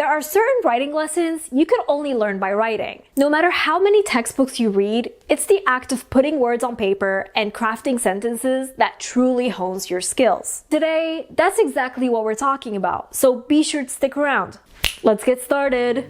There are certain writing lessons you can only learn by writing. No matter how many textbooks you read, it's the act of putting words on paper and crafting sentences that truly hones your skills. Today, that's exactly what we're talking about, so be sure to stick around. Let's get started.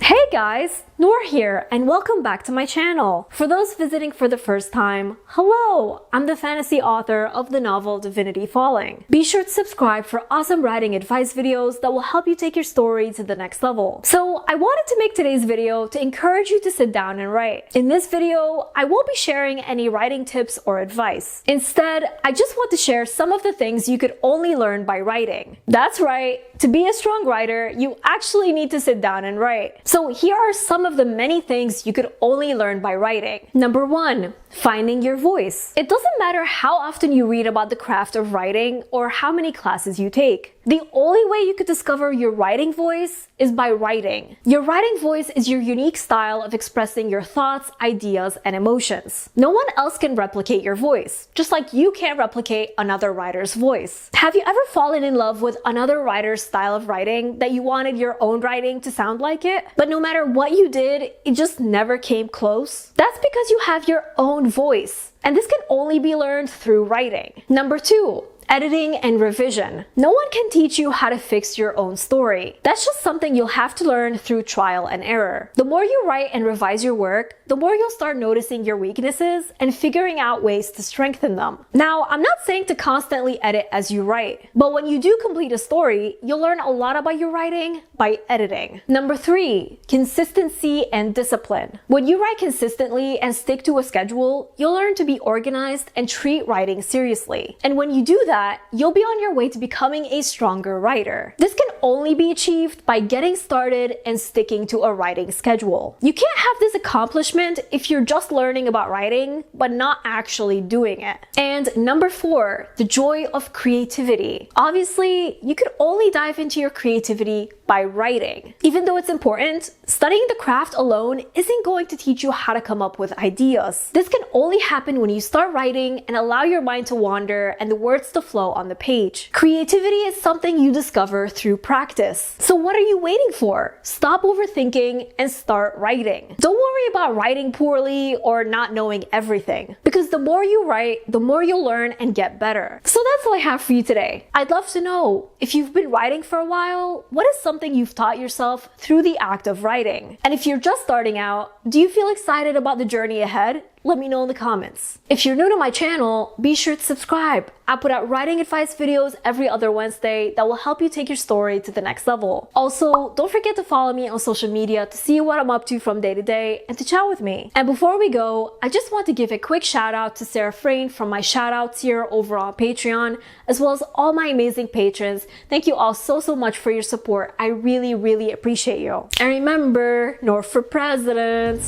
Hey guys, Nour here, and welcome back to my channel. For those visiting for the first time, hello! I'm the fantasy author of the novel Divinity Falling. Be sure to subscribe for awesome writing advice videos that will help you take your story to the next level. So I wanted to make today's video to encourage you to sit down and write. In this video, I won't be sharing any writing tips or advice. Instead, I just want to share some of the things you could only learn by writing. That's right, to be a strong writer, you actually need to sit down and write. So here are some of the many things you could only learn by writing. Number 1, finding your voice. It doesn't matter how often you read about the craft of writing or how many classes you take. The only way you could discover your writing voice is by writing. Your writing voice is your unique style of expressing your thoughts, ideas, and emotions. No one else can replicate your voice, just like you can't replicate another writer's voice. Have you ever fallen in love with another writer's style of writing that you wanted your own writing to sound like it? But no matter what you did, it just never came close? That's because you have your own voice, and this can only be learned through writing. Number 2, editing and revision. No one can teach you how to fix your own story. That's just something you'll have to learn through trial and error. The more you write and revise your work, the more you'll start noticing your weaknesses and figuring out ways to strengthen them. Now, I'm not saying to constantly edit as you write, but when you do complete a story, you'll learn a lot about your writing by editing. Number 3, consistency and discipline. When you write consistently and stick to a schedule, you'll learn to be organized and treat writing seriously. And when you do that, you'll be on your way to becoming a stronger writer. This can only be achieved by getting started and sticking to a writing schedule. You can't have this accomplishment if you're just learning about writing, but not actually doing it. And number 4, the joy of creativity. Obviously, you could only dive into your creativity by writing. Even though it's important, studying the craft alone isn't going to teach you how to come up with ideas. This can only happen when you start writing and allow your mind to wander and the words to flow on the page. Creativity is something you discover through practice. So what are you waiting for? Stop overthinking and start writing. Don't worry about writing poorly or not knowing everything, because the more you write, the more you'll learn and get better. So that's all I have for you today. I'd love to know, if you've been writing for a while, what is something you've taught yourself through the act of writing? And if you're just starting out, do you feel excited about the journey ahead? Let me know in the comments. If you're new to my channel, be sure to subscribe. I put out writing advice videos every other Wednesday that will help you take your story to the next level. Also, don't forget to follow me on social media to see what I'm up to from day to day and to chat with me. And before we go, I just want to give a quick shout out to Sarah Frayne from my shout outs here over on Patreon, as well as all my amazing patrons. Thank you all so much for your support. I really appreciate you. And remember, Nour for president.